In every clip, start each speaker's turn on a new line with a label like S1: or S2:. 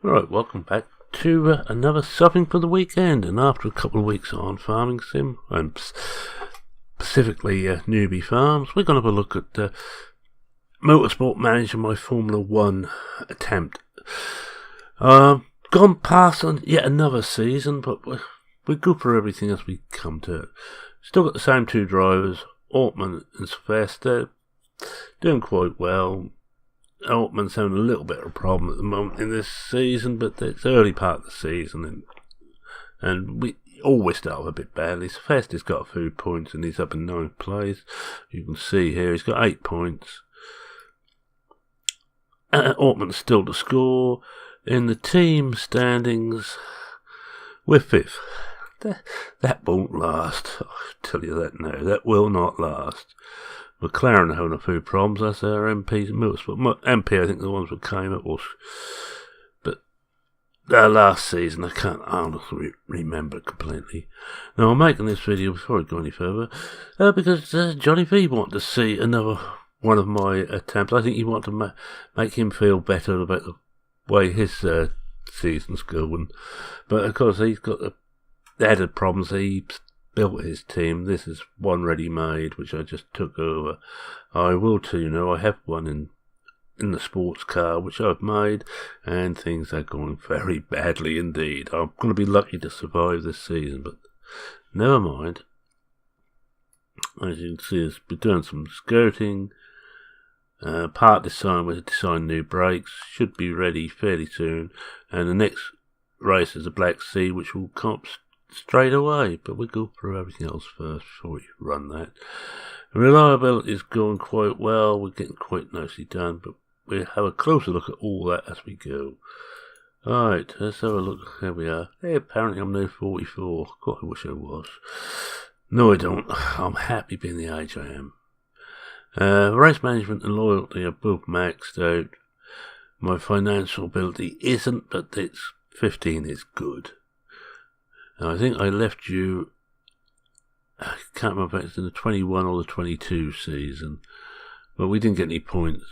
S1: Right, welcome back to another Something for the Weekend. And after a couple of weeks on Farming Sim, and specifically Newbie Farms, we're going to have a look at MotorSport Manager, my Formula 1 attempt. Gone past on yet another season, but we go through everything as we come to it. Still got the same two drivers, Altman and Sylvester, doing quite well. Altman's having a little bit of a problem at the moment in this season, but it's early part of the season, and we always start off a bit badly. Sylvester's got a few points and he's up in 9th place. You can see here he's got 8 points. Altman's still to score. In the team standings, we're 5th. That won't last. I'll tell you that now. That will not last. McLaren are having a few problems. That's our MPs and MotorSport. MP, I think, the ones that came up was. But last season, I can't honestly remember completely. Now, I'm making this video before I go any further because Johnny Vee wanted to see another one of my attempts. I think he wanted to make him feel better about the way his season's going. But of course, he's got the added problems. He built his team. This is one ready-made, which I just took over. I will tell you now, I have one in the sports car, which I've made, and things are going very badly indeed. I'm going to be lucky to survive this season, but never mind. As you can see, we're doing some skirting. Part design, we're designing new brakes, should be ready fairly soon, and the next race is a Black Sea, which will come straight away, but we'll go through everything else first before we run that. Reliability is going quite well, we're getting quite nicely done, but we'll have a closer look at all that as we go. Alright, let's have a look. Here we are. Hey, apparently I'm now 44. God, I wish I was. No, I don't. I'm happy being the age I am. Race management and loyalty are both maxed out. My financial ability isn't, but it's 15 is good. Now, I think I left you, I can't remember if it's in the 21 or the 22 season, but we didn't get any points,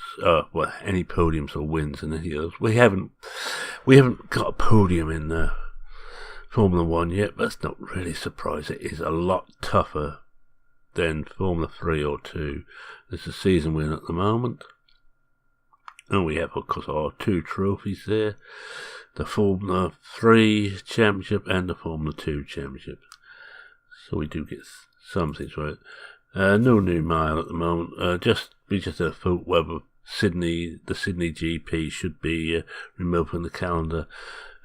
S1: any podiums or wins in any of those. We haven't got a podium in Formula 1 yet, but that's not really a surprise. It is a lot tougher than Formula 3 or 2. This is a season win at the moment. And we have, of course, our 2 trophies there. The Formula 3 Championship and the Formula 2 Championship. So we do get some things right. No new mile at the moment. We just had a fault whether the Sydney GP should be removed from the calendar,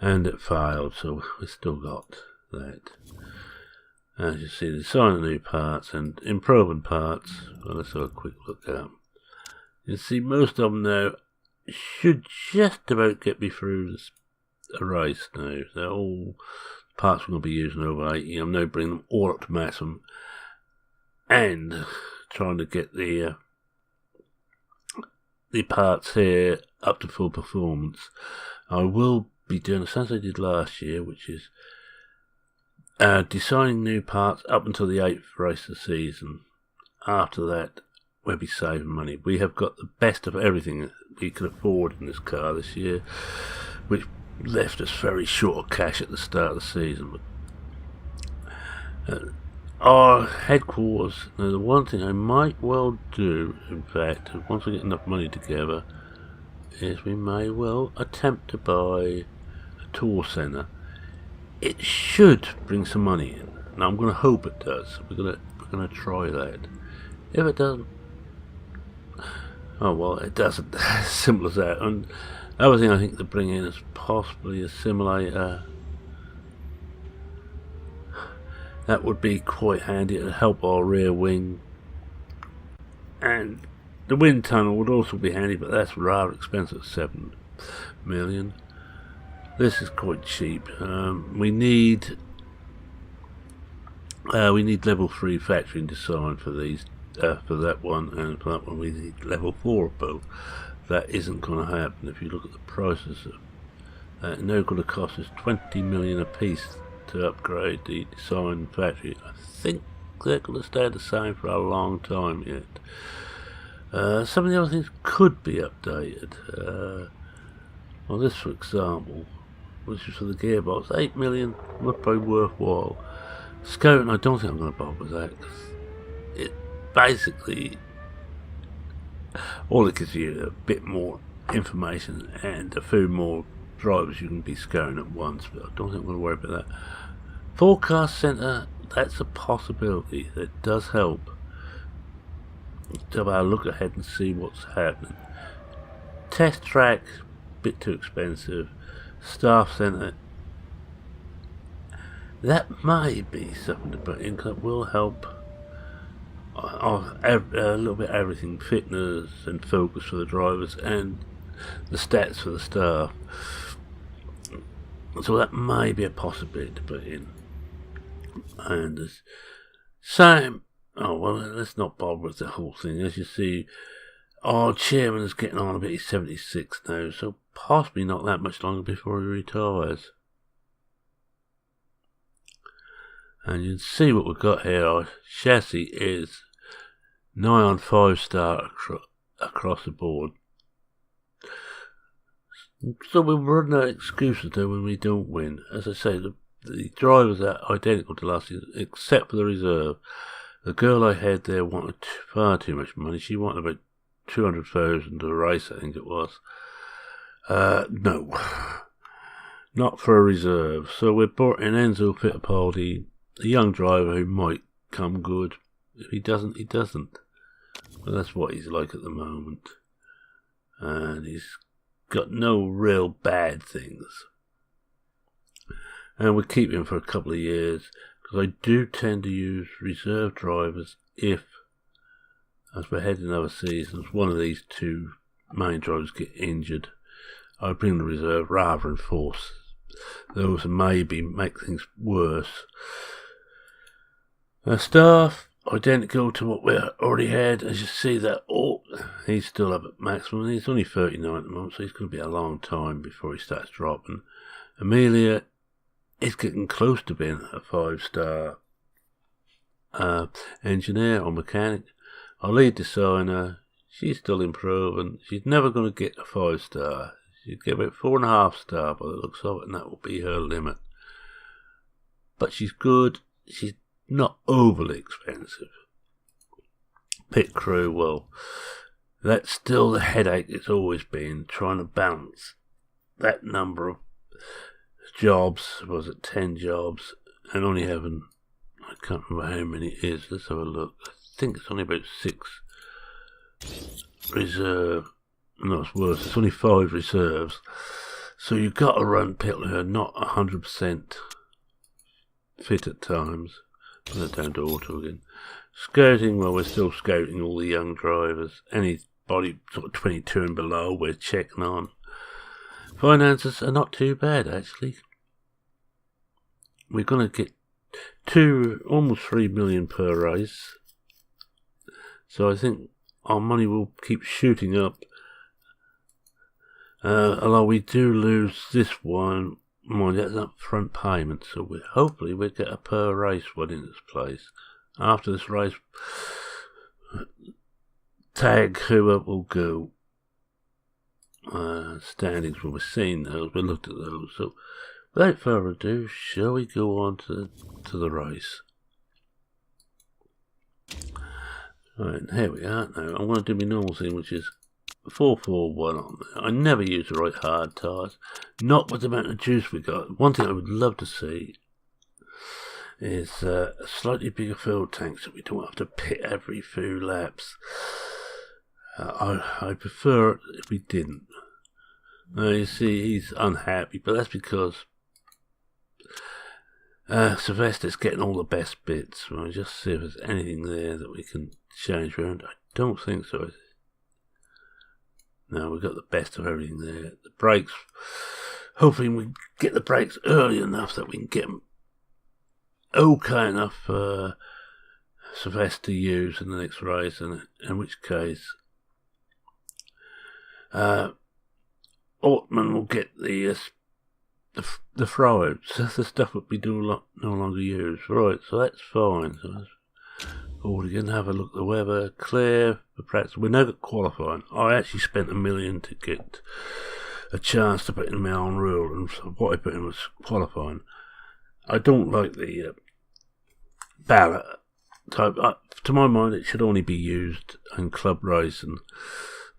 S1: and it failed, so we still got that. As you see, designing new parts and improving parts. Well, let's have a quick look at them. You see, most of them now should just about get me through a race now. They're all parts we're going to be using over 80. I'm now bringing them all up to maximum and trying to get the parts here up to full performance. I will be doing the same as I did last year, which is designing new parts up until the 8th race of the season. After that, we'll be saving money. We have got the best of everything we could afford in this car this year, which left us very short of cash at the start of the season. But, our headquarters, now the one thing I might well do, in fact, once I get enough money together, is we may well attempt to buy a tour centre. It should bring some money in. Now I'm going to hope it does. We're going to try that. If it doesn't, oh well, it doesn't. As simple as that. And the other thing I think to bring in is possibly a simulator. That would be quite handy to help our rear wing. And the wind tunnel would also be handy, but that's rather expensive, 7 million. This is quite cheap. We need level 3 factory design for these, for that one, and for that one we need level 4 of both. That isn't going to happen if you look at the prices. It's now going to cost us 20 million a piece to upgrade the design factory. I think they're going to stay the same for a long time yet. Some of the other things could be updated. Well, this, for example, which is for the gearbox, 8 million would be worthwhile. Scouting, I don't think I'm going to bother with that, because it basically, all it gives you a bit more information and a few more drivers you can be scouting at once, but I don't think I'm going to worry about that. Forecast Centre, that's a possibility. That does help to have a look ahead and see what's happening. Test track, bit too expensive. Staff Centre, that may be something to put in, because it will help a little bit everything, fitness and focus for the drivers and the stats for the staff. So that may be a possibility to put in. And the same, oh well, let's not bother with the whole thing. As you see, our chairman is getting on a bit. He's 76 now, so possibly not that much longer before he retires. And you can see what we've got here. Our chassis is 9 on 5-star across the board. So we run out of excuses though when we don't win. As I say, the drivers are identical to last year, except for the reserve. The girl I had there wanted far too much money. She wanted about 200,000 a race, I think it was. No, not for a reserve. So we brought in Enzo Fittipaldi, a young driver who might come good. If he doesn't, he doesn't. But that's what he's like at the moment. And he's got no real bad things. And we keep him for a couple of years, because I do tend to use reserve drivers if, as we're heading overseas, if one of these two main drivers get injured, I bring the reserve rather than force those and maybe make things worse. Staff, identical to what we already had. As you see, that he's still up at maximum. He's only 39 at the moment, so he's going to be a long time before he starts dropping. Amelia is getting close to being a 5-star engineer or mechanic. Our lead designer, she's still improving. She's never going to get a 5-star. She'll get about 4.5-star by the looks of it, and that will be her limit. But she's good. She's not overly expensive. Pit crew, well, that's still the headache it's always been, trying to balance that number of jobs. Was it 10 jobs, and only having, I can't remember how many it is. Let's have a look. I think it's only about 6 reserve. No, it's worse. It's only 5 reserves. So you've got to run pit who are not 100% fit at times. Put that down to auto again. Scouting, well, we're still scouting all the young drivers. Anybody sort of 22 and below, we're checking on. Finances are not too bad, actually. We're going to get almost 3 million per race. So I think our money will keep shooting up. Although we do lose this one, mind that's upfront payment, so hopefully we'll get a per race one in this place. After this race, tag whoever will go. Standings, well, we've seen those, we looked at those. So without further ado, shall we go on to the race? Right, here we are now. I'm going to do my normal thing, which is 441 on there. I never use the right hard tyres, not with the amount of juice we got. One thing I would love to see is a slightly bigger fuel tank, so we don't have to pit every few laps. I prefer it if we didn't. Now you see he's unhappy, but that's because Sylvester's getting all the best bits. We'll just see if there's anything there that we can change around. I don't think so. No, we've got the best of everything there. The brakes, hopefully we get the brakes early enough that we can get them okay enough for Sylvester to use in the next race, and in which case Ortman will get the throw-outs. That's the stuff that we do no longer use. Right, so that's fine. So let's forward again, have a look at the weather. Clear for practice. We're now got qualifying. I actually spent $1 million to get a chance to put in my own rule, and so what I put in was qualifying. I don't like the ballot type. To my mind, it should only be used in club racing.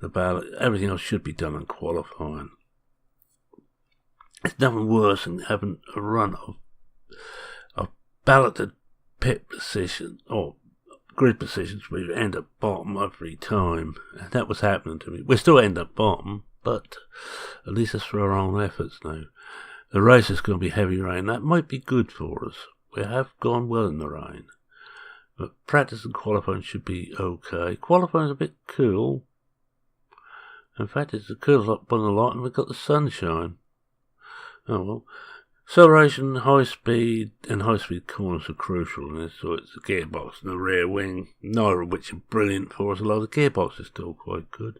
S1: The ballot, everything else should be done in qualifying. It's nothing worse than having a run of balloted pit position or grid positions where you end up bottom every time. And that was happening to me. We still end up bottom, but at least it's for our own efforts now. The race is going to be heavy rain. That might be good for us. We have gone well in the rain. But practice and qualifying should be okay. Qualifying is a bit cool. In fact, it's the coolest up on the lot, and we've got the sunshine. Oh well. Acceleration, high speed, and high speed corners are crucial in this. So it's the gearbox and the rear wing, neither of which are brilliant for us, although the gearbox is still quite good.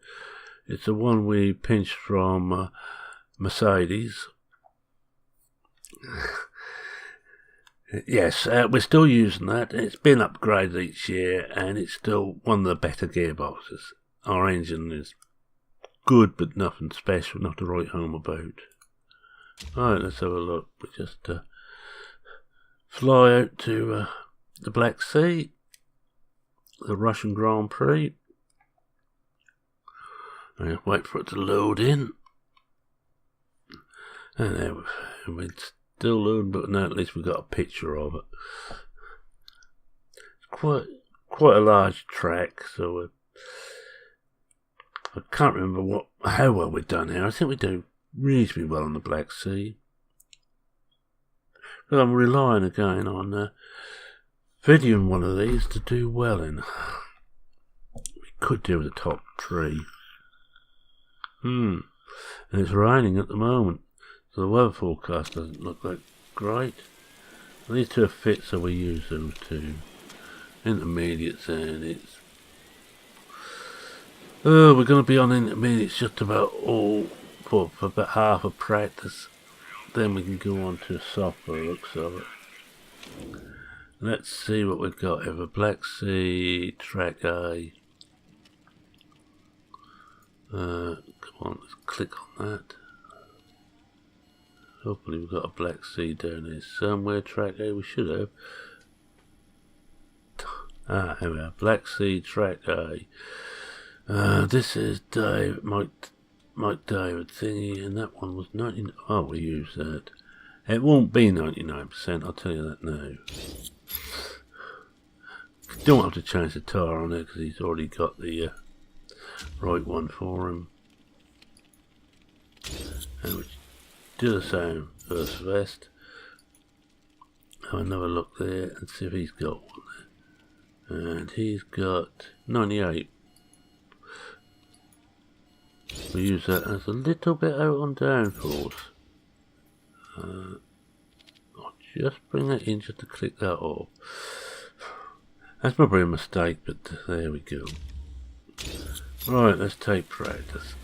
S1: It's the one we pinched from Mercedes. Yes, we're still using that. It's been upgraded each year, and it's still one of the better gearboxes. Our engine is good, but nothing special, not to write home about. Alright, let's have a look. We just fly out to the Black Sea, the Russian Grand Prix. And wait for it to load in. And there it's still loading, but now at least we've got a picture of it. It's quite a large track, so I can't remember how well we've done here. I think we do reasonably well on the Black Sea. But I'm relying again on videoing one of these to do well in. We could do with the top 3. And it's raining at the moment, so the weather forecast doesn't look that great. These two are fit, so we use those two. Intermediates, and it's we're going to be on intermediates just about all for about half of practice. Then we can go on to softer looks of it. Let's see what we've got here. Black Sea, track A. Come on, let's click on that. Hopefully we've got a Black Sea down here somewhere. Track A, we should have. Here we are. Black Sea, track A. This is Mike David thingy, and that one was 99. Oh, we use that. It won't be 99%, I'll tell you that now. Don't have to change the tyre on it because he's already got the right one for him. And we do the same first vest. Have another look there and see if he's got one there. And he's got 98. We use that as a little bit out on downforce. I'll just bring that in just to click that off. That's probably a mistake, but there we go. Right, let's take practice.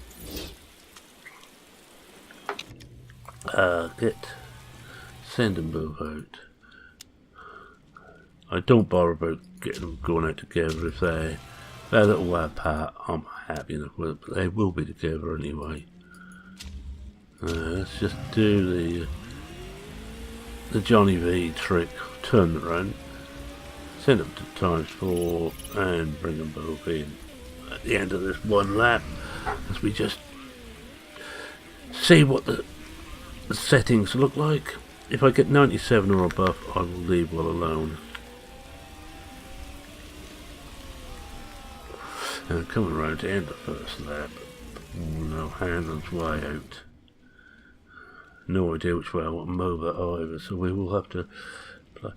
S1: Send them both out. I don't bother about getting them going out together. If they're a little way apart, I'm happy enough with it, but they will be together anyway. Let's just do the Johnny Vee trick. Turn it around, send them to ×4, and bring them both in at the end of this one lap, as we just see what the settings look like. If I get 97 or above, I will leave well alone. And coming around to end the first lap. No, Hanlon's way out. No idea which way I want to move it either, so we will have to play.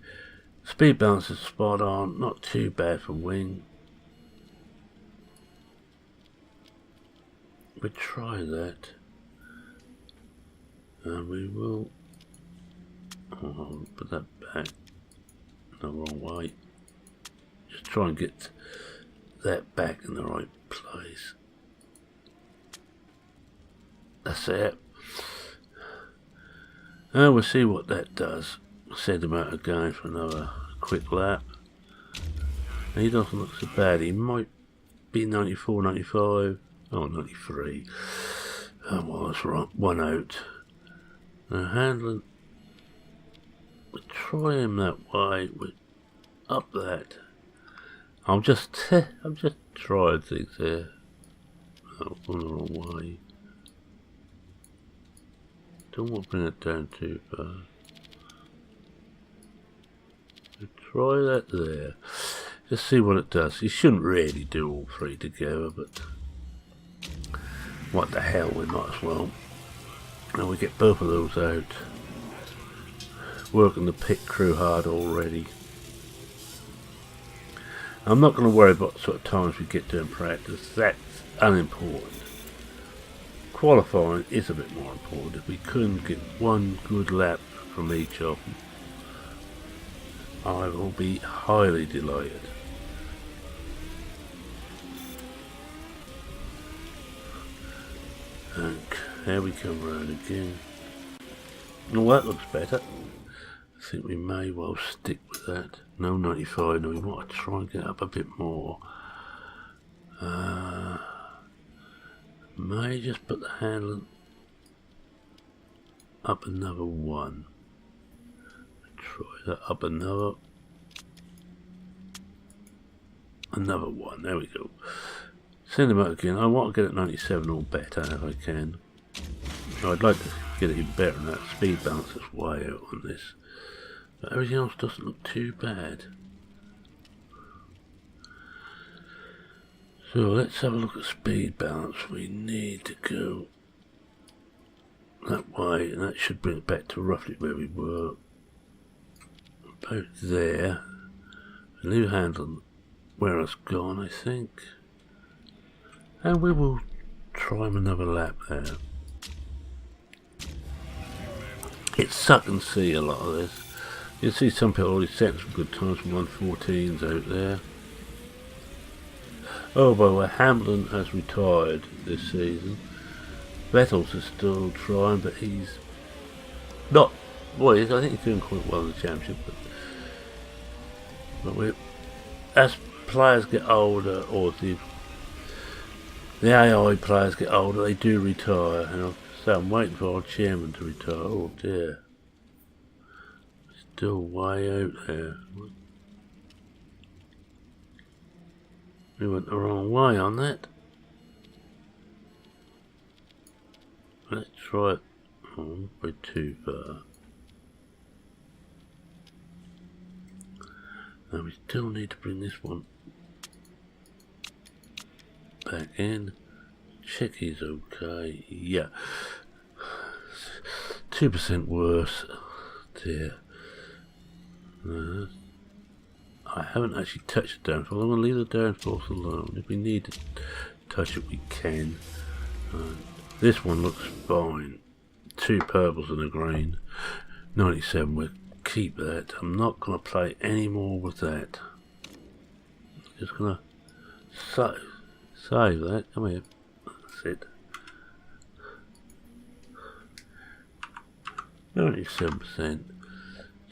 S1: Speed balance is spot on, not too bad for wing. We try that. And we will put that back. No, wrong way. Just try and get that back in the right place. That's it. We'll see what that does. Send him out again for another quick lap. He doesn't look so bad. He might be 94, 95. Oh, 93. Oh, well, that's right. One out. Now, handling. We try him that way. We up that. I'm just trying things here. Oh, gone the wrong way. Don't want to bring it down too far. So try that there. Just see what it does. You shouldn't really do all three together, but what the hell, we might as well. And we get both of those out. Working the pit crew hard already. I'm not going to worry about what sort of times we get to in practice. That's unimportant. Qualifying is a bit more important. If we couldn't get one good lap from each of them, I will be highly delighted. And here we come round again. Oh, that looks better. I think we may well stick with that. No 95, no, we want to try and get up a bit more. May just put the handling up another one. Try that up another one. There we go. Send him out again. I want to get it 97 or better if I can. I'd like to get it even better than that. Speed balance is way out on this. But everything else doesn't look too bad. So let's have a look at speed balance. We need to go that way, and that should bring it back to roughly where we were. About there. Leave handling where it's gone, I think. And we will try him another lap there. It's suck and see a lot of this. You see some people already set some good times from 114s out there. Oh, by the way, Hamlin has retired this season. Vettel's is still trying, but he's not. Well, I think he's doing quite well in the championship. But as players get older, or the AI players get older, they do retire. And I'm waiting for our chairman to retire. Oh dear. Still way out there. We went the wrong way on that. Let's try it. Oh, we're too far. Now we still need to bring this one back in. Check he's okay. Yeah. 2% worse. Dear. I haven't actually touched the downforce. I'm going to leave the downforce alone. If we need to touch it, we can. This one looks fine. 2 purples and a green. 97, we'll keep that. I'm not going to play any more with that. I'm just going to save that. Come here. That's it. 97%.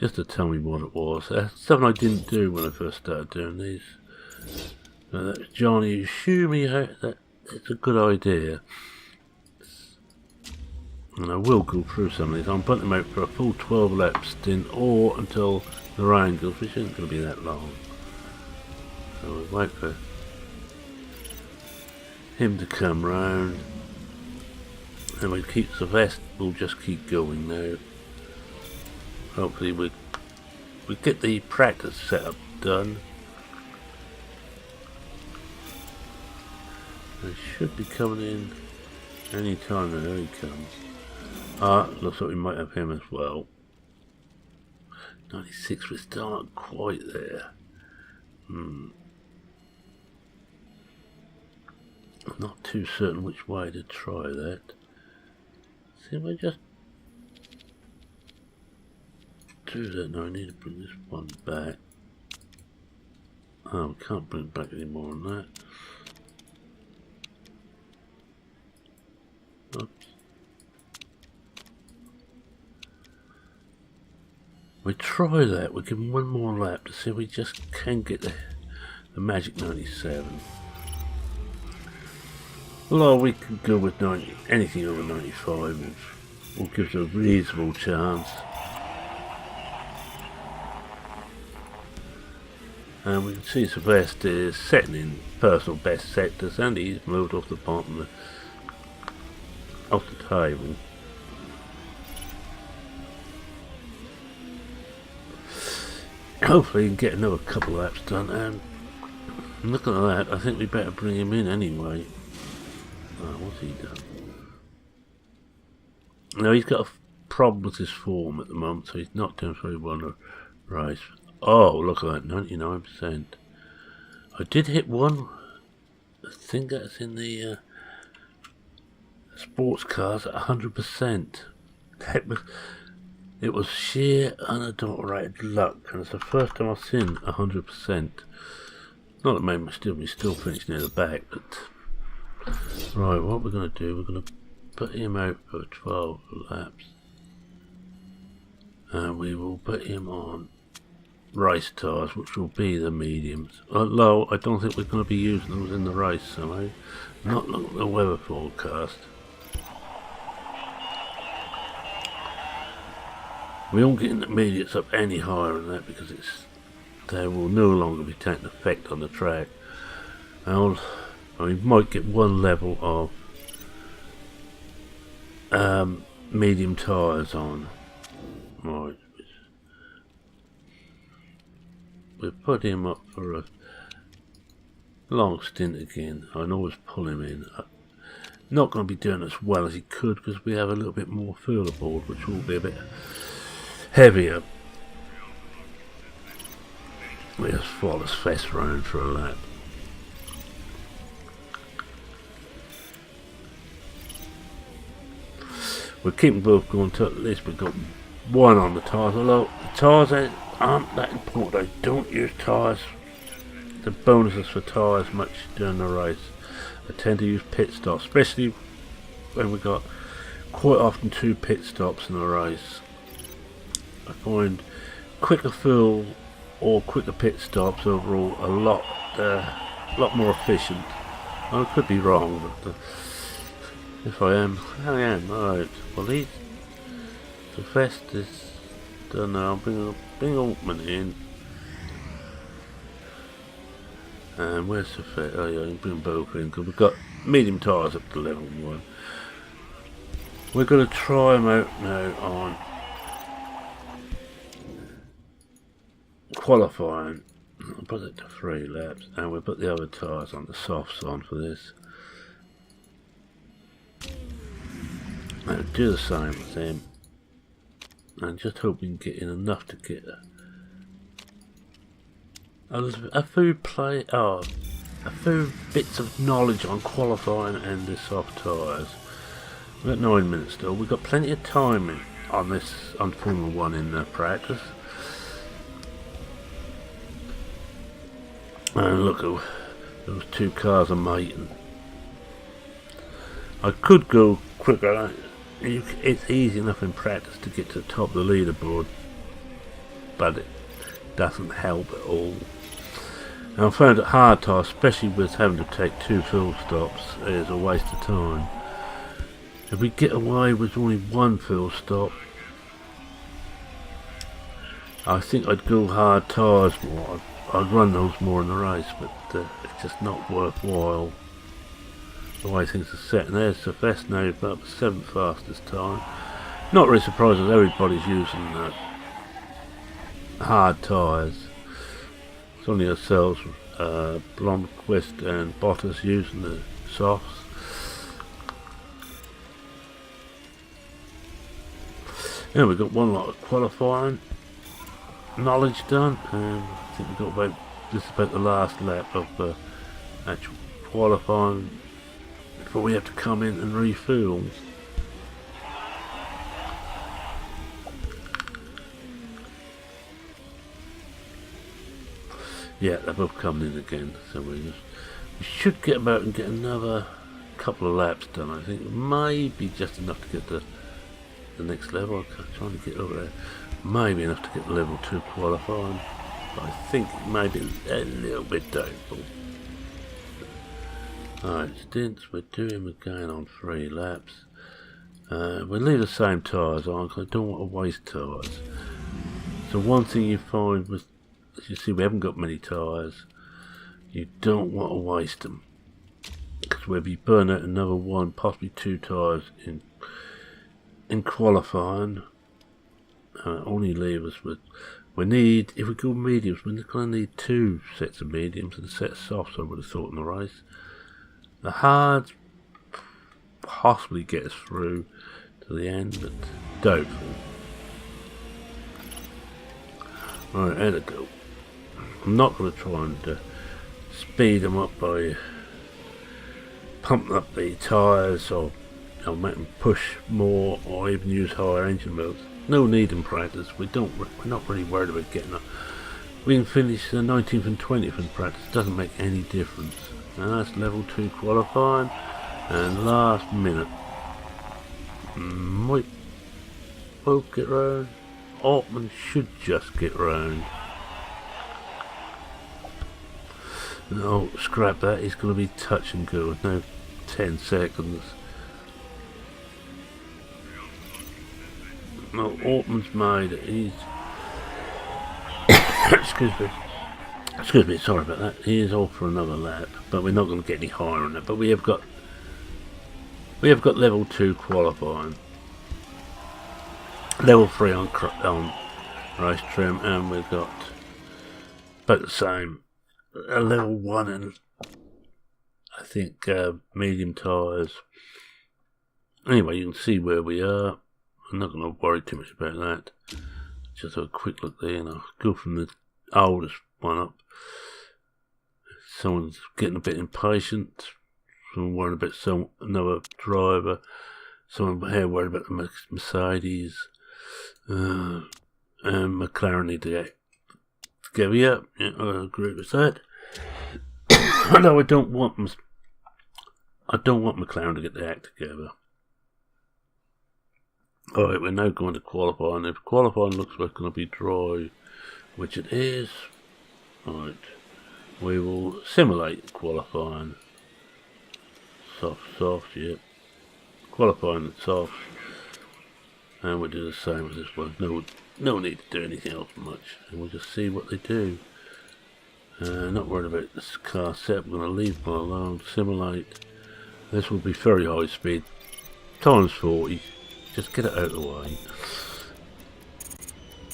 S1: Just to tell me what it was. That's something I didn't do when I first started doing these. That was Johnny Vee. That it's a good idea. And I will go through some of these. I'm putting them out for a full 12 lap stint or until the rain goes, which isn't going to be that long. So we'll wait for him to come round. And we keep the vest, we'll just keep going now. Hopefully we get the practice setup done. They should be coming in any time now. Here he comes. Looks like we might have him as well. 96, we're still not quite there. I'm not too certain which way to try that. See if I just do that. No, I need to bring this one back. Oh, we can't bring it back any more than that. Oops. We try that. We give him one more lap to see if we just can get the magic 97. Although we could go with 90, anything over 95, which will give us a reasonable chance. And we can see Sylvester is setting in personal best sectors, and he's moved off the bottom of the table. Hopefully he can get another couple of laps done, and looking at that, I think we better bring him in anyway. What's he done? No, he's got a problem with his form at the moment, so he's not doing very well in the race. Oh, look at that, 99%. I did hit one. I think that's in the sports cars at 100%. It was sheer unadulterated luck, and it's the first time I've seen 100%. Not that maybe we still finish near the back, but right, what we're going to do, we're going to put him out for 12 laps, and we will put him on race tyres, which will be the mediums. Although I don't think we're going to be using those in the race, so I'm not looking at the weather forecast. We won't get intermediates up any higher than that because they will no longer be taking effect on the track. And we might get one level of medium tyres on. Right. We'll put him up for a long stint again. I can always pull him in. Not going to be doing as well as he could because we have a little bit more fuel aboard, which will be a bit heavier. We just follow us fast round for a lap. We're keeping both going to at least we've got one on the tyres, although the tyres aren't that important. I don't use tyres, the bonuses for tyres much during the race. I tend to use pit stops, especially when we've got quite often 2 pit stops in a race. I find quicker fuel or quicker pit stops overall a lot more efficient. I could be wrong, but if I am, I am. Alright, well the vest is done now. Bring Altman in. And where's the vest? Oh yeah, I can bring both in because we've got medium tyres up to level 1. We're going to try them out now on qualifying. I'll put it to 3 laps, and we'll put the other tyres on, the softs on for this. I'll do the same with them, and just hope we can get in enough to get a few bits of knowledge on qualifying and the soft tyres. We've got 9 minutes still. We've got plenty of time on this on Formula 1 in practice. And look, those 2 cars are mating. I could go quicker. It's easy enough in practice to get to the top of the leaderboard, but it doesn't help at all. And I found it hard to, especially with having to take 2 fuel stops, is a waste of time. If we get away with only 1 fuel stop, I think I'd go hard tyres more. I'd run those more in the race, but it's just not worthwhile the way things are set. And there's the vest now, about the 7th fastest time. Not really surprised that everybody's using hard tyres. It's only ourselves, Blomqvist and Bottas using the softs. Yeah, we've got one lot of qualifying knowledge done, and I think we've got about the last lap of actual qualifying before we have to come in and refuel. Yeah, they're both coming in again, so we should get about and get another couple of laps done. I think maybe just enough to get the next level. I'm trying to get over there. Maybe enough to get level 2 qualifying, but I think maybe a little bit doubtful. Alright, stints, we're doing again on 3 laps. We'll leave the same tyres on because I don't want to waste tyres. So one thing you find was, as you see, we haven't got many tyres. You don't want to waste them, because we'll be burning out another 1, possibly 2 tyres in qualifying. Only leave us with, we need, if we go mediums, we're going to need 2 sets of mediums and a set of softs, I would have thought, in the race. The hards possibly get us through to the end, but doubtful. Right, there we go. I'm not going to try and speed them up by pumping up the tyres or make them push more or even use higher engine modes. No need in practice. We're not really worried about getting up. We can finish the 19th and 20th in practice. It doesn't make any difference. And that's level 2 qualifying. And last minute, might both get round. Altman should just get round. No, scrap that. He's going to be touch and go with no 10 seconds. No, Altman's made it. He's excuse me, sorry about that. He is off for another lap, but we're not going to get any higher on that. But we have got level 2 qualifying, level 3 on race trim, and we've got about the same. A level 1 and I think medium tyres. Anyway, you can see where we are. I'm not going to worry too much about that. Just have a quick look there, and I'll go from the oldest one up. Someone's getting a bit impatient. Someone worried about another driver. Someone here worried about the Mercedes. And McLaren need to get together. Yeah, I agree with that. No, I don't want McLaren to get their act together. Alright, we're now going to qualifying. If qualifying looks like it's going to be dry, which it is, right, we will simulate qualifying. Soft, yep. Qualifying and soft. And we'll do the same as this one. No need to do anything else much. And we'll just see what they do. Not worried about this car setup. I'm going to leave one alone. Simulate. This will be very high speed. Times 40. Just get it out of the way.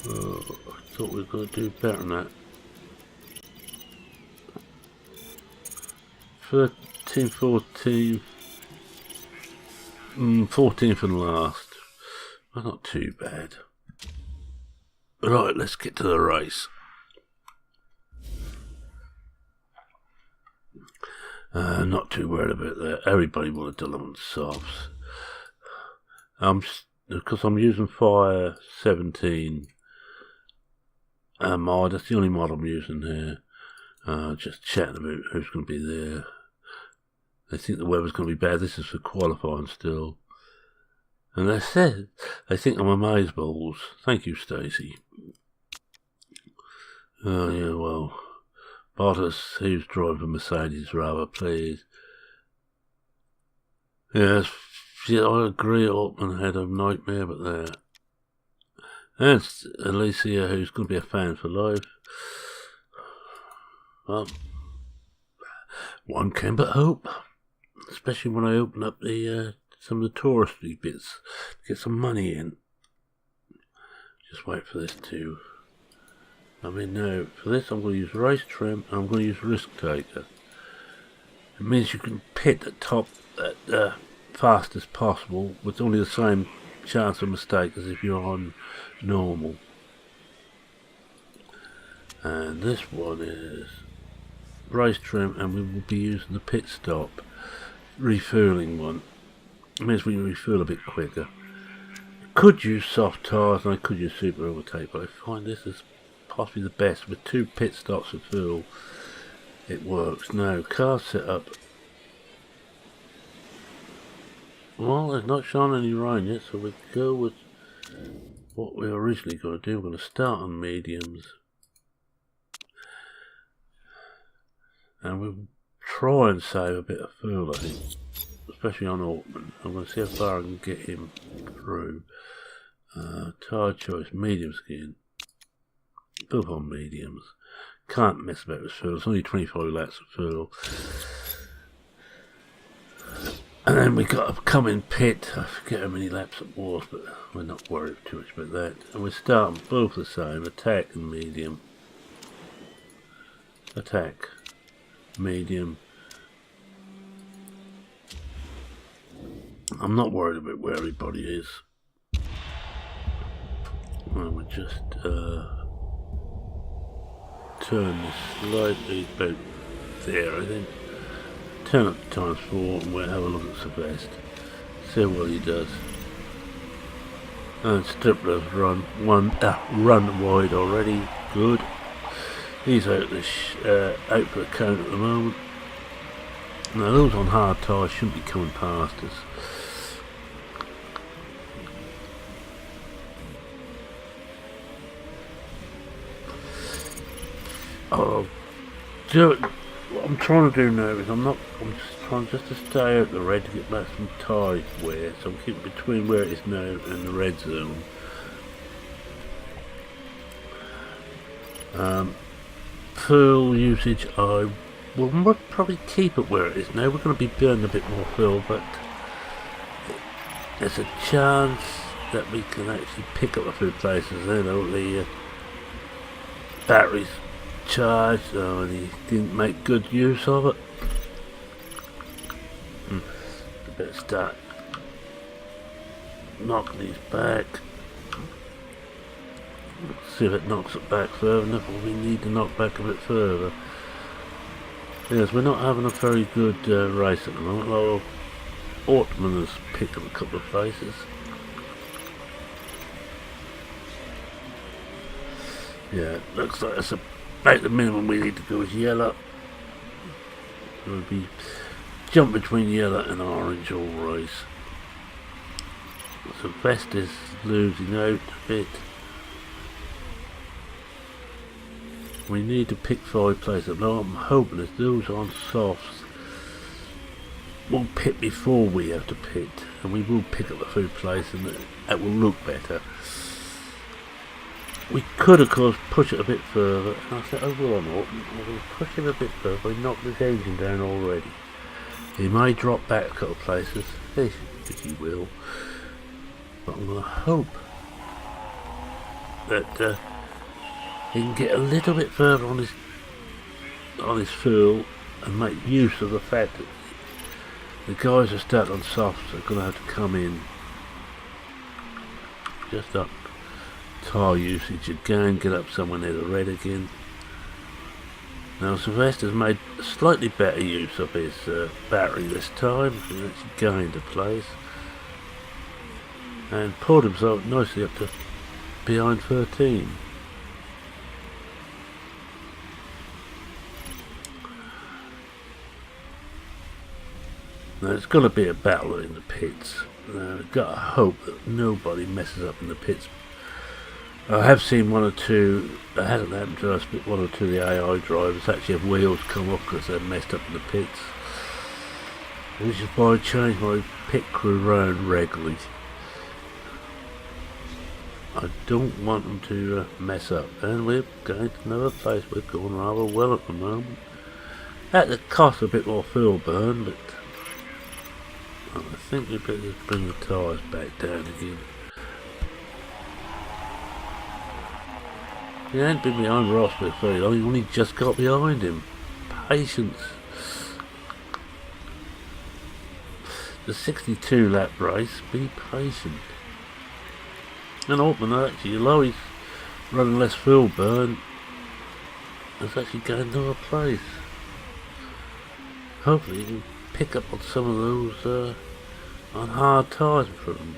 S1: I thought we were going to do better than that. 13, 14. 14th and last. Well, not too bad. Right, let's get to the race. Not too worried about that. Everybody will have done them on softs. Because I'm using Fire 17 mod. That's the only mod I'm using here. Just chatting about who's going to be there. They think the weather's going to be bad. This is for qualifying still. And they said they think I'm amazeballs. Thank you, Stacey. Oh yeah, well, Bottas, who's driving Mercedes, rather, please. Yes, yeah, I agree. Altman had a nightmare, but there. And it's Alicia, who's going to be a fan for life. Well, one can but hope, especially when I open up the some of the touristy bits to get some money in. Just wait for this to. I mean, no, for this I'm going to use race trim and I'm going to use risk taker. It means you can pit at top at fast as possible with only the same chance of mistake as if you're on normal. And this one is race trim, and we will be using the pit stop refueling one. It means we can refuel a bit quicker. I could use soft tyres and I could use super overtake, but I find this is possibly the best. With 2 pit stops of fuel, it works. Now, car setup. Well, it's not showing any rain yet, so we go with what we were originally going to do. We're going to start on mediums. And we'll try and save a bit of fuel, I think, especially on Altman. I'm going to see how far I can get him through. Tyre choice, medium skin. Both on mediums. Can't mess about with fuel. It's only 25 laps of fuel. And then we got a coming pit. I forget how many laps it was, but we're not worried too much about that. And we're starting both the same, attack and medium. Attack, medium. I'm not worried about where everybody is. Well, we just turn this slightly about there, I think. Turn up to times 4 and we'll have a look at Sylvester. See how well he does. And Stripler's run wide already. Good. He's out out for the count at the moment. Now those on hard tyres shouldn't be coming past us. Oh, what I'm trying to do now is I'm just trying to stay out the red to get back some tyre wear, so I'm keeping between where it is now and the red zone. Fuel usage, I will probably keep it where it is now. We're going to be burning a bit more fuel, but there's a chance that we can actually pick up a few places. You know, the batteries charged, and he didn't make good use of it. Better start knocking these back. See if it knocks it back further enough, or we need to knock back a bit further. Yes, we're not having a very good race at the moment. Well, Ortman has picked up a couple of places. Yeah, looks like that's about the minimum we need to do is yellow. We'll be jump between yellow and orange all race. Sylvester's losing out a bit. We need to pick 5 places. Now I'm hoping that those on softs will pit before we have to pit, and we will pick up a few places, and that will look better. We could, of course, push it a bit further. And I said, oh well, we'll push him a bit further. We knocked this engine down already. He may drop back a couple of places, if he will. But I'm going to hope that he can get a little bit further on his fuel and make use of the fact that the guys who start on softs are going to have to come in just up tyre usage again, get up somewhere near the red again. Now Sylvester's made slightly better use of his battery this time. He's actually gained a place and pulled himself nicely up to behind 13. Now it's going to be a battle in the pits. Now we've got to hope that nobody messes up in the pits. I have seen one or two, it hasn't happened to us, but one or two of the AI drivers actually have wheels come off because they're messed up in the pits. Which is why I change my pit crew around regularly. I don't want them to mess up. And we're going to another place. We're going rather well at the moment. At the cost of a bit more fuel burn, but I think we better just bring the tyres back down again. He ain't been behind Ross for very long, he only just got behind him. Patience. The 62 lap race, be patient. And Altman actually, although he's running less fuel burn, has actually gained another place. Hopefully he can pick up on some of those on hard tyres for him.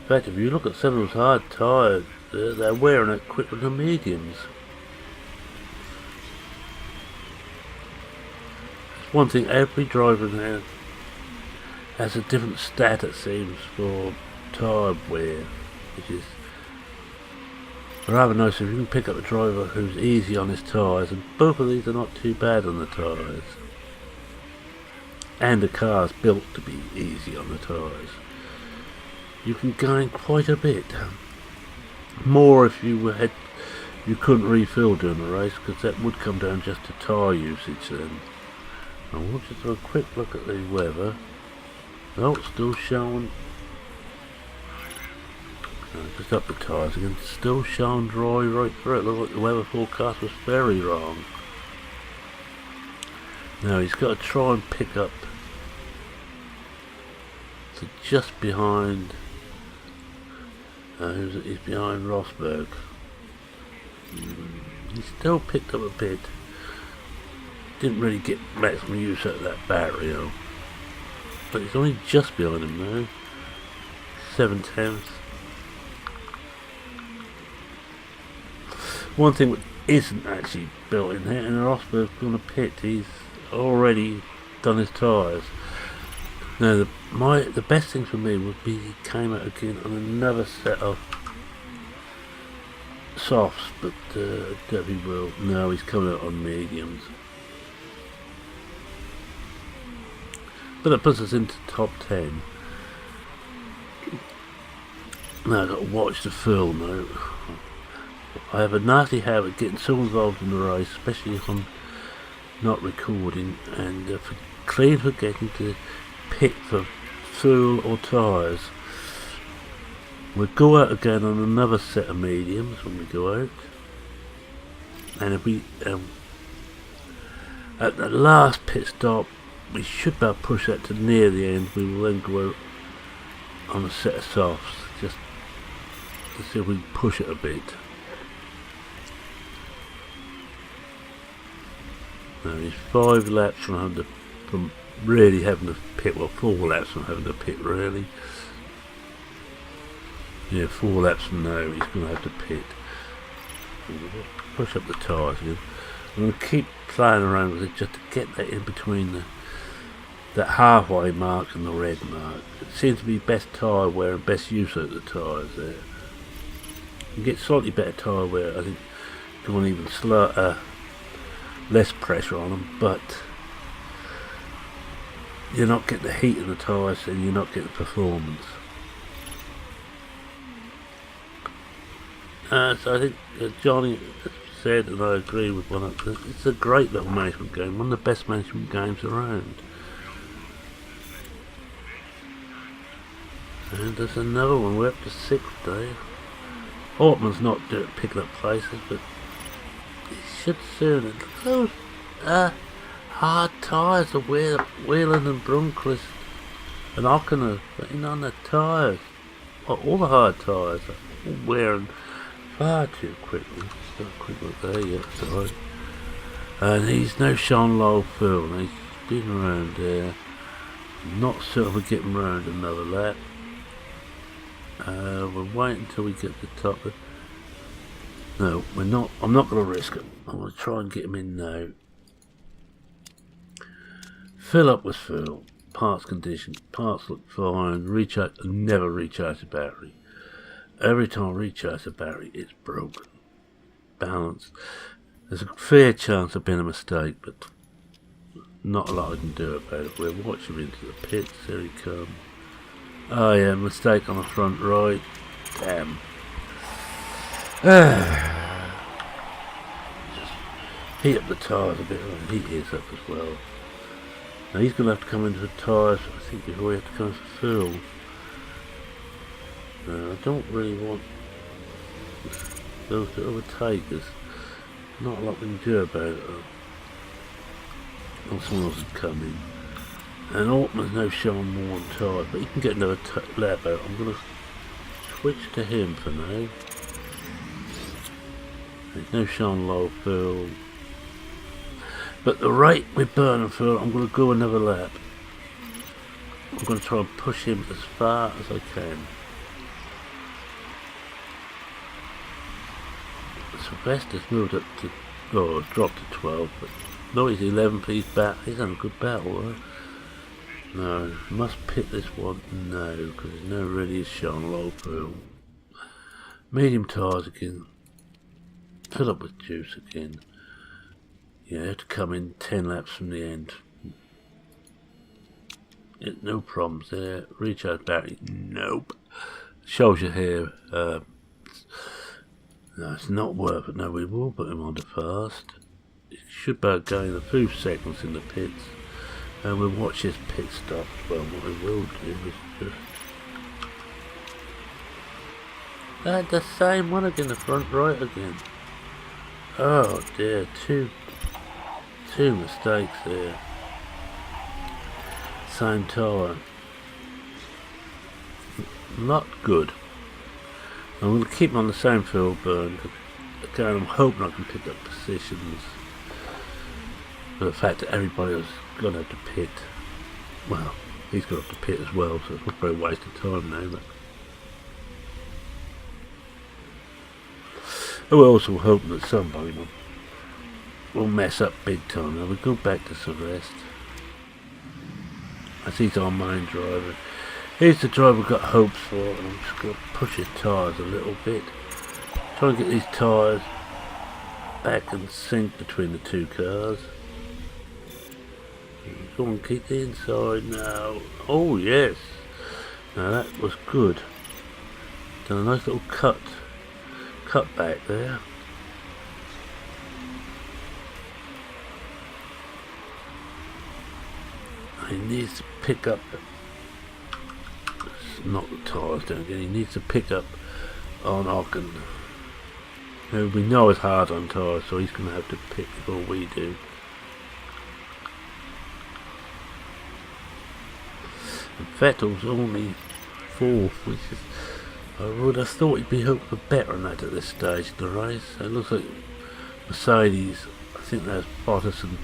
S1: In fact, if you look at some of those hard tyres, they're wearing it quicker than mediums. It's one thing, every driver now has a different stat, it seems, for tyre wear, which is Rather nice if you can pick up a driver who's easy on his tyres, and both of these are not too bad on the tyres. And the car's built to be easy on the tyres. You can gain quite a bit. More if you couldn't refill during the race, because that would come down just to tyre usage then. And we'll just have a quick look at the weather. Oh, it's still showing. Just up the tyres again. Still showing dry right through it. Looks like the weather forecast was very wrong. Now he's got to try and pick up. So just behind. He's behind Rosberg. He still picked up a bit. Didn't really get maximum use out of that battery though. But he's only just behind him now. 7/10. One thing that isn't actually built in here, and Rosberg's going to pit. He's already done his tyres. Now the best thing for me would be he came out again on another set of softs, but Debbie will. No, he's coming out on mediums. But that puts us into top 10. Now I've got to watch the film now. I have a nasty habit of getting so involved in the race, especially if I'm not recording, and clean forgetting to pick for fuel or tyres. We'll go out again on another set of mediums when we go out, and if we at the last pit stop we should be able to push that to near the end. We will then go out on a set of softs just to see if we can push it a bit. Now he's 5 laps from really having to pit. Well, 4 laps from having to pit really. Yeah, 4 laps from now he's going to have to pit. Push up the tyres again. I'm going to keep playing around with it just to get that in between that halfway mark and the red mark. It seems to be best tyre wear and best use of the tyres there. You get slightly better tyre wear, I think, going even slower, less pressure on them, but you're not getting the heat in the tyres and you're not getting performance. So I think Johnny said, and I agree with one of them, it's a great little management game, one of the best management games around. And there's another one, we're up to 6th day. Ortman's not picking up places, but he should soon. And those hard tyres of Whelan and Brunquist and Ockner putting on the tyres. Well, all the hard tyres are all wearing far too quickly. Not a quick look there yet, sorry. And he's now shown low fuel. He's been around there. Not certain we're getting round another lap. We'll wait until we get to the top. No, we're not. I'm not going to risk it. I'm going to try and get him in now. Fill up with fuel. Parts condition. Parts look fine. Recharge. Never recharge the battery. Every time I recharge the battery, it's broken. Balance. There's a fair chance of being a mistake, but not a lot I can do about it. We'll watch him into the pits. There he comes. Oh yeah, mistake on the front right. Damn. Just heat up the tyres a bit. Heat his up as well. Now he's going to have to come into the tyres, I think, before we have to come into fuel. I don't really want those to overtake us. Not a lot we can do about it. Or someone else is coming. And Altman's now showing more on tyre, but he can get another lap out. I'm going to switch to him for now. He's now showing low fuel. But the rate we're burning fuel, I'm going to go another lap. I'm going to try and push him as far as I can. Sylvester's moved up to, dropped to 12, but no, he's 11p back. He's on a good battle, right? No, must pit this one. No, because it never really is showing low fuel. Medium tyres again. Fill up with juice again. You have to come in 10 laps from the end. No problems there. Recharge battery. Nope. Shows you here. No, it's not worth it. No, we will put him on to fast. It should be going a few seconds in the pits. And we'll watch his pit stop as well. What we will do is just... the same one again, the front right again. Oh dear, two mistakes there. Same tyre. Not good. I'm going to keep him on the same fuel burn. Again, I'm hoping I can pick up positions. But the fact that everybody was going to have to pit. Well, he's got to have to pit as well, so it's not very waste of time now. But we're also hoping that somebody will mess up big time. Now we go back to Celeste. As he's our main driver. Here's the driver we've got hopes for, and I'm just going to push his tyres a little bit. Try and get these tyres back and sync between the two cars. Go on, keep the inside now. Oh yes! Now that was good. Done a nice little cut back there. He needs to pick up, knock the tyres down again, he needs to pick up on Ocken, who we know is hard on tyres, so he's going to have to pick before we do. And Vettel's only 4th, which is, I would have thought he'd be hoping for better than that at this stage of the race. It looks like Mercedes, I think there's Bottas and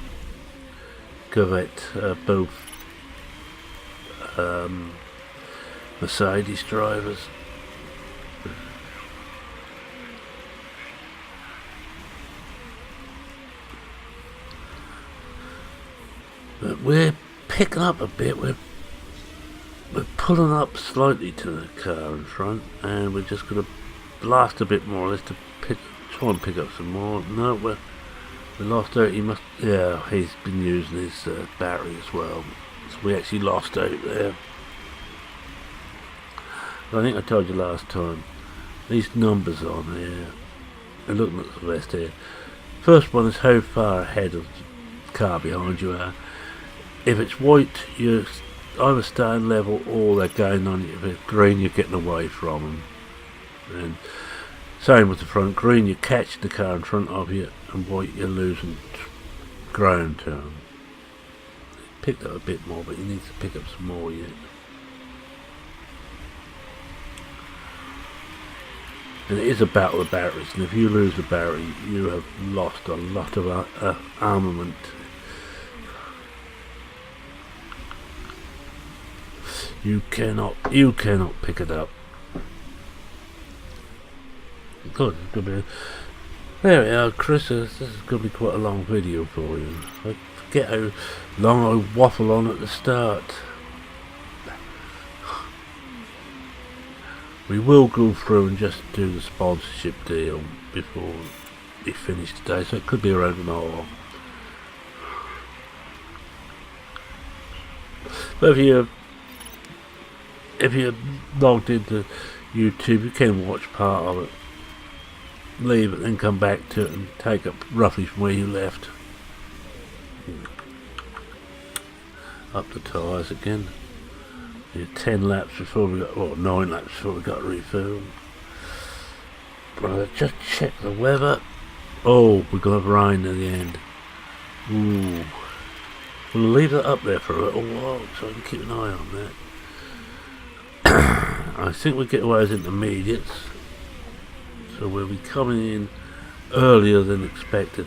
S1: Gavette, both Mercedes drivers. But we're picking up a bit. We're pulling up slightly to the car in front, and we're just going to blast a bit more. Let's try and pick up some more. No, we lost out. He's been using his battery as well. So we actually lost out there. I think I told you last time, these numbers on here, and looking at the rest here, first one is how far ahead of the car behind you are. If it's white, you're either staying level or they're going on you. If it's green, you're getting away from them. And same with the front. Green, you catch the car in front of you, and white, you're losing ground to them. Picked up a bit more, but you need to pick up some more yet. And it is a battle of batteries, and if you lose a battery, you have lost a lot of armament. You cannot pick it up. Good, it's going to be. There we are, Chris. This is going to be quite a long video for you. I forget how long I waffle on at the start. We will go through and just do the sponsorship deal before we finish today, so it could be around an hour. But if you're logged into YouTube, you can watch part of it, leave it, then come back to it and take up roughly from where you left. Up the tyres again. 10 laps before we got, or 9 laps before we got refilled. But just check the weather. Oh, we're going to have rain at the end. Ooh. We'll leave that up there for a little while so I can keep an eye on that. I think we'll get away as intermediates. So we'll be coming in earlier than expected.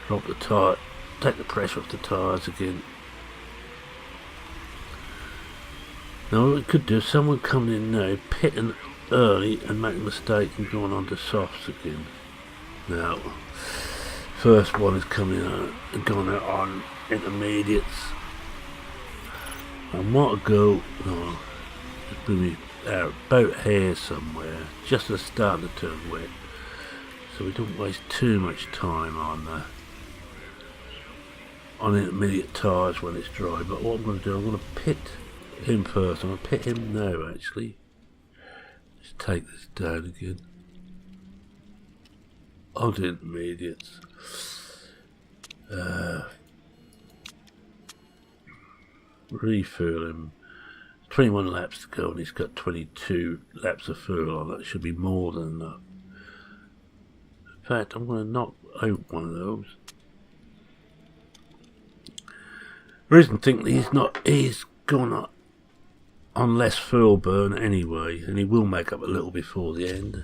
S1: Drop the tyre. Take the pressure off the tyres again. Now what we could do is someone coming in now, pitting early and make a mistake and going on to softs again. Now, first one is coming out and going out on intermediates. I want to go, no, just bring me about here somewhere, just as starting to turn wet, so we don't waste too much time on intermediate tyres when it's dry. But what I'm going to do, I'm going to pit him first. I'm going to pit him now, actually. Just take this down again. On to intermediates. Refuel him. 21 laps to go, and he's got 22 laps of fuel on. That should be more than enough. In fact, I'm going to knock out one of those. Reason think he's going on less fuel burn anyway, and he will make up a little before the end.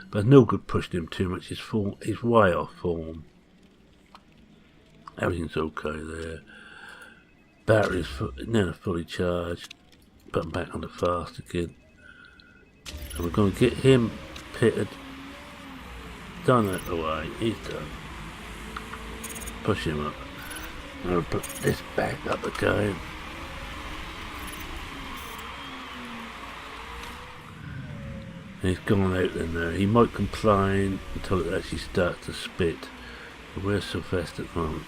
S1: But no good pushing him too much. He's way off form. Everything's okay there. Battery's now fully charged. Put him back on the fast again. And we're going to get him pitted. Done out the way. He's done. Push him up. I'm going to put this back up again. And he's gone out in there. He might complain until it actually starts to spit. But we're so fast at the moment.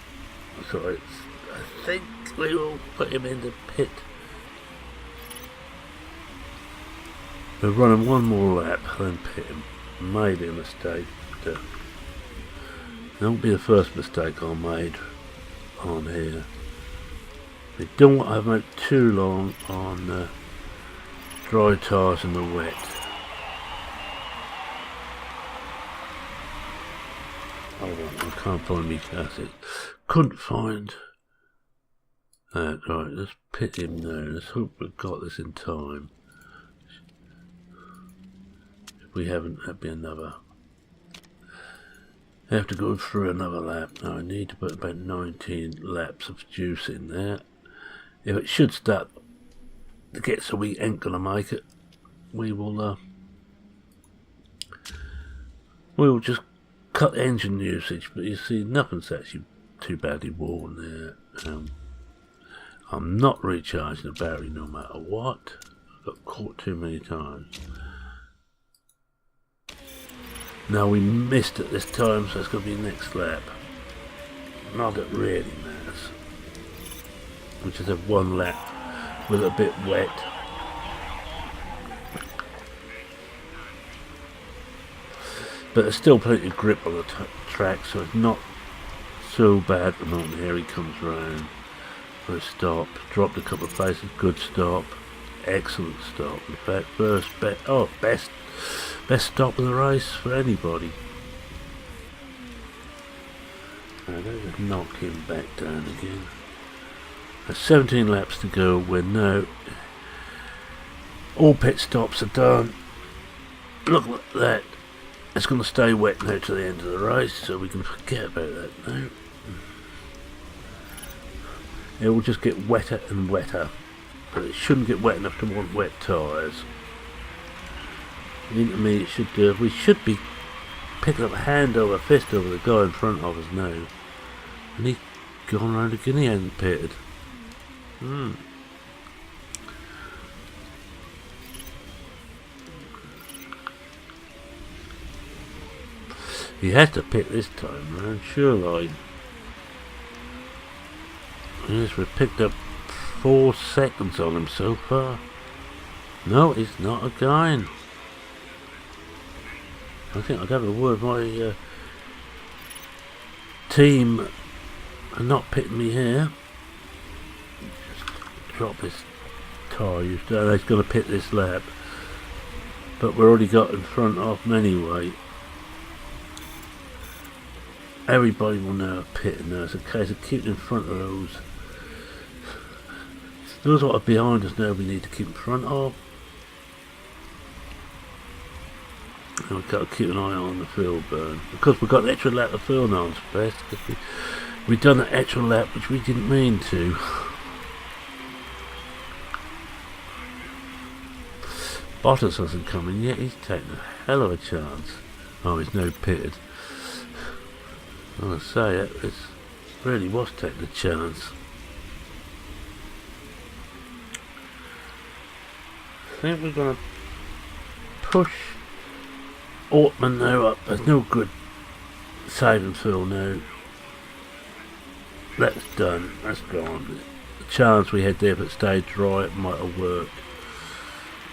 S1: So I think we will put him in the pit. We'll run him one more lap, then pit him. Maybe a mistake. But, it won't be the first mistake I made on here. We don't want to have him out too long on dry tyres in the wet. Oh, I can't find me cassette. Couldn't find that. Right, let's pit him now. Let's hope we've got this in time. If we haven't, that'd be another. I have to go through another lap. Now I need to put about 19 laps of juice in there. If it should start to get so we ain't gonna make it, we'll just cut engine usage. But you see, nothing's actually too badly worn there. I'm not recharging the battery no matter what. I've got caught too many times. Now we missed it this time, so it's going to be next lap. Not that it really matters. We just have one lap with a bit wet. But there's still plenty of grip on the track, so it's not so bad at the moment. Here he comes round for a stop. Dropped a couple of places, good stop. Excellent stop. In fact, best stop of the race for anybody. Now let's just knock him back down again. There's 17 laps to go. We're now all pit stops are done. Look at that. It's going to stay wet now to the end of the race, so we can forget about that now. It will just get wetter and wetter, but it shouldn't get wet enough to want wet tyres. The intermediate should do it. We should be picking up a hand over fist over the guy in front of us now. And he's gone round again, he hasn't pitted. He has to pit this time round, surely. Yes, we've picked up 4 seconds on him so far. No, it's not again. I think I'd have a word with my team and not pitting me here. Just drop this tyre. He's going to pit this lap. But we're already got in front of him anyway. Everybody will know pitting now. It's a case of keeping in front of those. Those what are behind us now we need to keep in front of. And we've got to keep an eye on the fuel burn. Because we've got an extra lap of fuel now on best. Because we've done an extra lap which we didn't mean to. Bottas hasn't come in yet. He's taking a hell of a chance. Oh, he's now pitted. I'm going to say it really was taking a chance. I think we're going to push Ortman now up. There's no good saving Phil now. That's done. That's gone. The chance we had there if it stayed dry, it might have worked.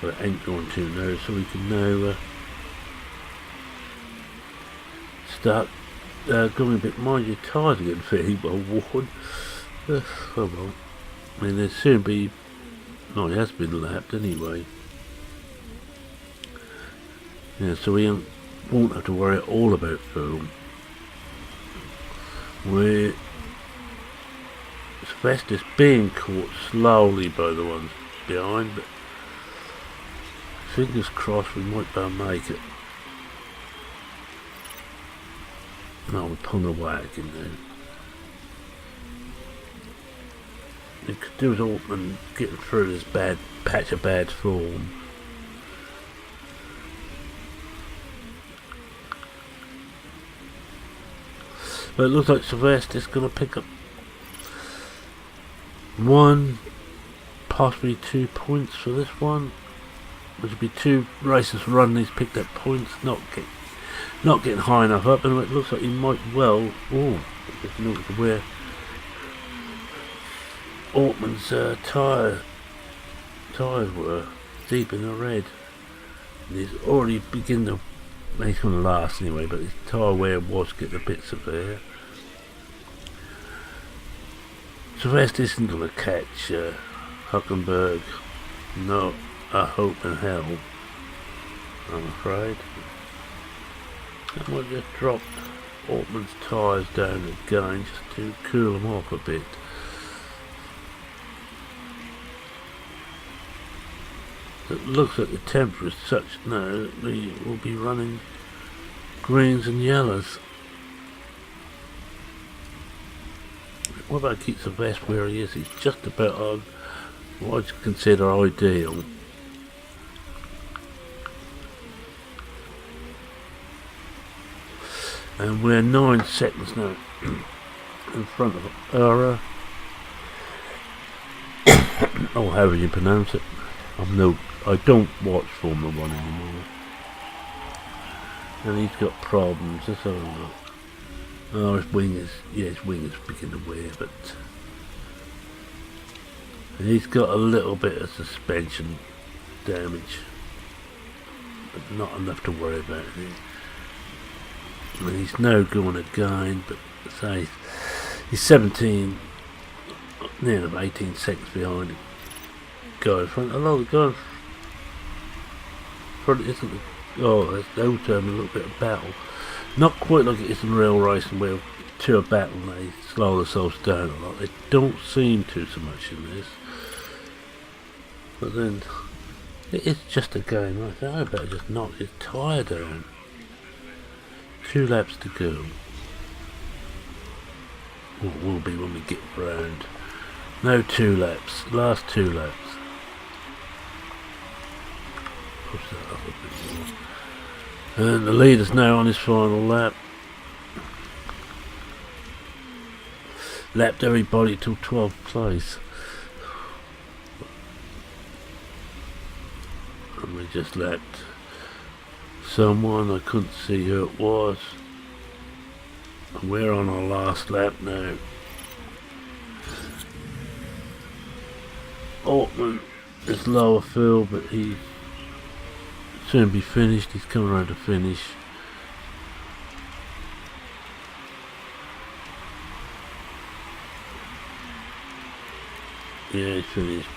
S1: But it ain't going to now, so we can now start going a bit. Mind your tyres are getting fairly well worn. Oh well. I mean, there'll soon be. No, it has been lapped anyway. Yeah, so we won't have to worry at all about film. We're Sylvester's being caught slowly by the ones behind, but fingers crossed we might be able to make it. No, we're pulling away again now. It could do with Altman getting through this bad patch of bad form. But it looks like Sylvester's going to pick up 1, possibly 2 points for this one. Which would be 2 races run. He's picked up points, not getting high enough up, and it looks like he might well. Oh, just noticed where Ortman's tyres were deep in the red. And he's already beginning to. He's going to last anyway, but his tyre wear was getting a bit severe. Sylvester isn't going to catch Huckenberg. Not a hope in hell, I'm afraid. I might just drop Ortman's tyres down again just to cool them off a bit. It looks like the temperature is such now that we will be running greens and yellows. What about keeps the vest where he is? He's just about on what I'd consider ideal. And we're 9 seconds now in front of our oh, however you pronounce it. I don't watch Formula 1 anymore. And he's got problems. Let's have a look. Oh, his wing is beginning to wear, but and he's got a little bit of suspension damage, but not enough to worry about. I mean, he's now going again, but say he's 17, nearly 18 seconds behind him. Guy in front, although the guy in front isn't. Oh, they'll turn a little bit of battle. Not quite like it is in real racing where to a battle they slow themselves down a lot. They don't seem to so much in this. But then, it is just a game. I think I better just knock his tyre down. 2 laps to go. Or will be when we get round. No 2 laps. Last 2 laps. Push that up a bit more. And the leader's now on his final lap. Lapped everybody till 12th place. And we just lapped someone, I couldn't see who it was. And we're on our last lap now. Altman is lower fill, but he's soon be finished. He's coming around to finish. Yeah, he's finished.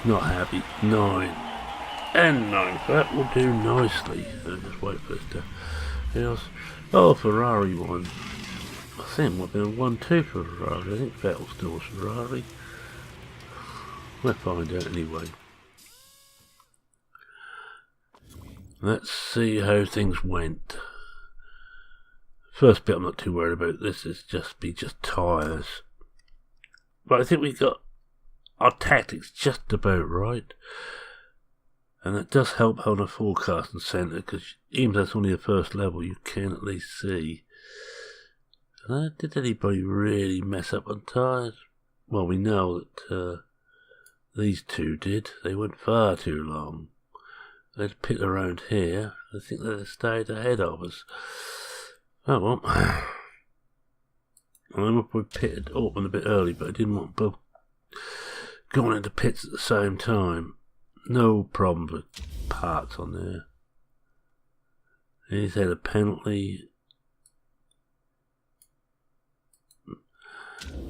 S1: Not happy. 9 and 9. That will do nicely. Just wait for us to else. Oh, Ferrari won. I think it might have been 1-2 for Ferrari. I think Vettel still was Ferrari. We'll find out anyway. Let's see how things went. First bit I'm not too worried about. This is just tyres. But I think we got our tactics just about right. And it does help having a forecasting centre, because even though it's only the first level, you can at least see. Did anybody really mess up on tyres? Well, we know that these two did. They went far too long. They'd pit around here. I think they'd have stayed ahead of us. Oh well. I remember we pitted open a bit early, but I didn't want both going into pits at the same time. No problem with parts on there. He's had a penalty.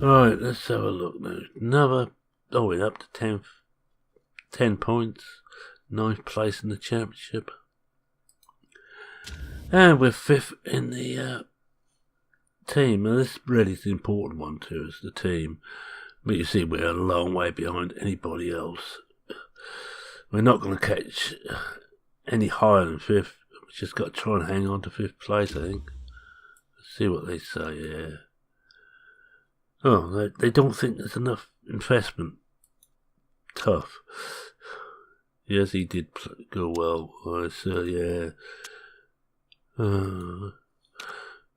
S1: Alright, let's have a look now. Another, we're up to 10 points. 9th place in the championship. And we're 5th in the team. Now this really is the important one to us, the team. But you see we're a long way behind anybody else. We're not going to catch any higher than 5th. We've just got to try and hang on to 5th place, I think. Let's see what they say here. Oh, they don't think there's enough investment. Tough. Yes, he did go well. So, yeah.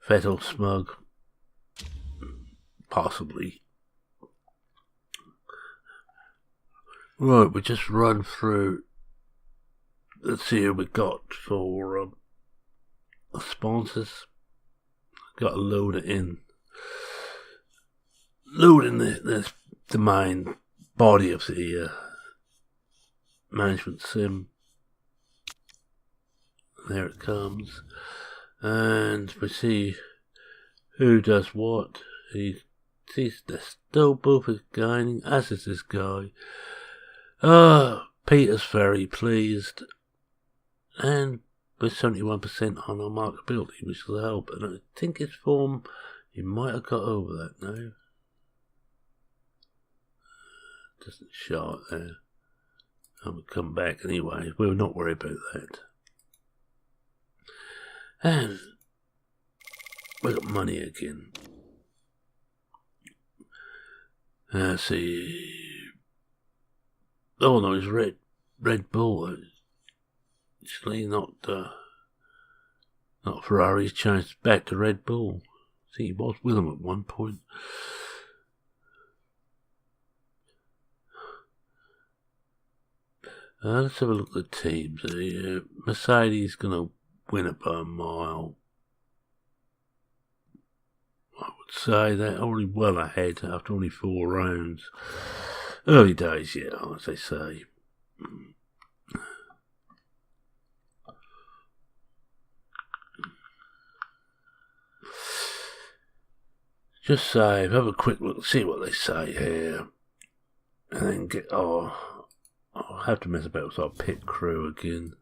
S1: Vettel smug. Possibly. Right, we just run through. Let's see who we got for sponsors. Got to load it in. Loading the main body of the management sim. There it comes. And we see who does what. They're still both gaining, as is this guy. Peter's very pleased. And with 71% on our markability, which will help. And I think his form, he might have got over that now. Doesn't show it there. And we'll come back anyway. We'll not worry about that. And we got money again. Let's see. Oh no, it's Red Bull. Actually, not Ferrari. He's changed back to Red Bull. I think he was with them at one point. Let's have a look at the teams. Mercedes going to win it by a mile. I would say they're already well ahead after only 4 rounds. Early days, yeah, as they say. Just save, have a quick look, see what they say here. And then I'll have to mess about with our pit crew again.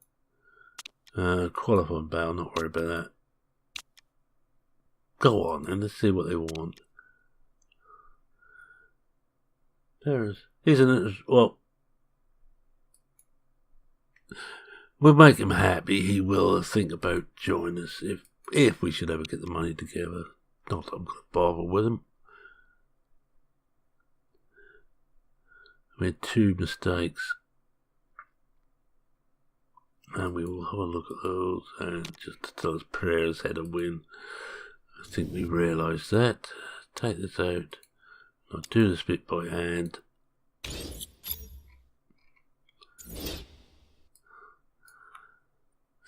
S1: Qualifying battle, not worry about that. Go on and let's see what they want. Well, we'll make him happy. He will think about joining us if we should ever get the money together. Not that I'm going to bother with him. We had 2 mistakes. And we will have a look at those. And just to tell us Perez had a win. I think we realised that. Take this out. I'll do this bit by hand.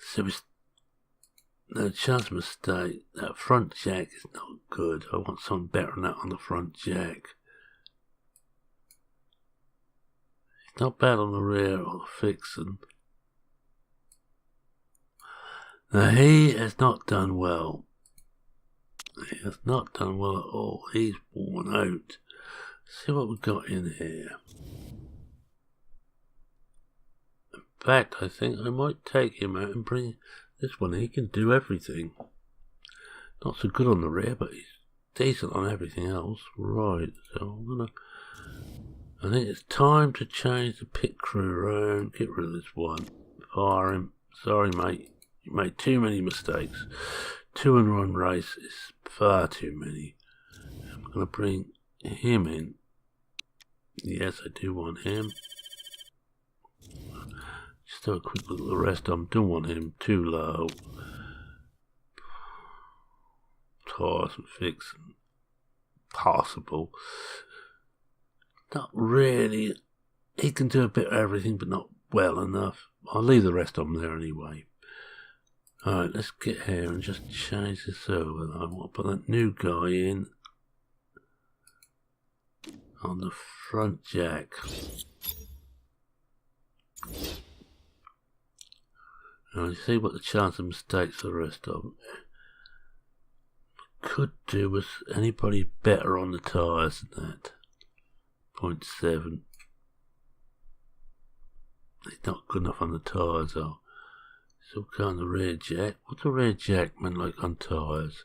S1: So no chance of mistake. That front jack is not good. I want something better than that on the front jack. It's not bad on the rear or the fixing. Now he has not done well. He has not done well at all. He's worn out. See what we've got in here. In fact, I think I might take him out and bring this one. He can do everything. Not so good on the rear, but he's decent on everything else. Right, so I think it's time to change the pit crew around. Get rid of this one. Fire him. Sorry, mate. You made too many mistakes. 2-1 race is far too many. I'm going to bring him in. Yes, I do want him. Just have a quick look at the rest of them. Don't want him too low. Tires and fixing. Possible. Not really. He can do a bit of everything, but not well enough. I'll leave the rest of them there anyway. Alright, let's get here and just change this over. I want to put that new guy in on the front jack. Now you see what the chance of mistakes for the rest of them. Could do with anybody better on the tyres than that. 0.7. It's not good enough on the tyres though. Still going the rear jack. What's the rear jack man like on tyres?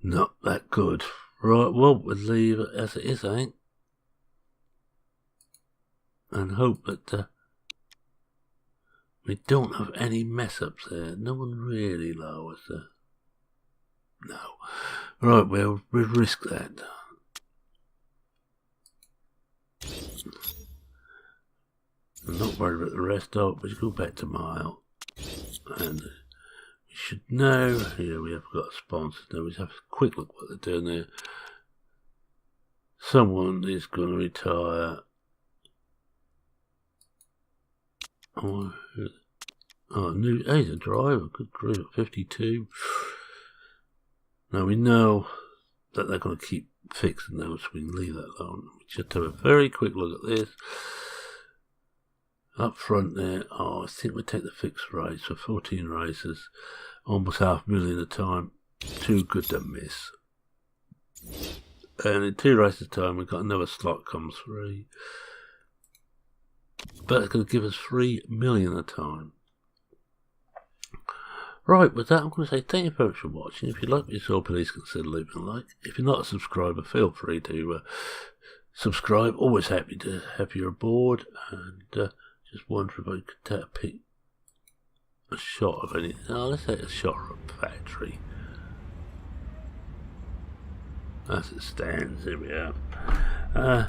S1: Not that good. Right, well, we'll leave it as it is, ain't? And hope that we don't have any mess ups there. No one really lowers there. No. Right, we'll risk that. I'm not worried about the rest of it. We go back to mile. And we should know. Here we have got a sponsor. Now we have a quick look what they're doing there. Someone is going to retire. Oh, he's a driver. Good grief, 52. Now we know that they're going to keep fixing those, so we can leave that alone. We just have a very quick look at this. Up front there, I think we take the fixed race for 14 races, almost 500,000 a time. Too good to miss. And in 2 races time, we've got another slot comes free. But it's going to give us 3 million a time. Right, with that, I'm going to say thank you very much for watching. If you like what you saw, please consider leaving a like. If you're not a subscriber, feel free to subscribe. Always happy to have you aboard. And just wonder if I could take a shot of anything. Oh, let's take a shot of a factory. As it stands, here we are.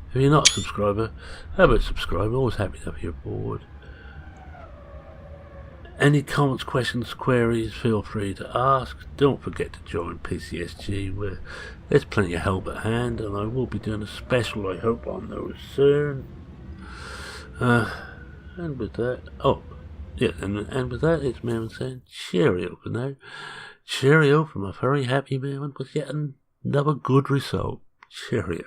S1: If you're not a subscriber, how about subscribe? Always happy to have you aboard. Any comments, questions, queries, feel free to ask. Don't forget to join PCSG, where there's plenty of help at hand, and I will be doing a special, I hope, on those soon. And with that, and with that, it's Mervyn saying cheerio for now. Cheerio from a very happy Mervyn with yet another good result. Cheerio.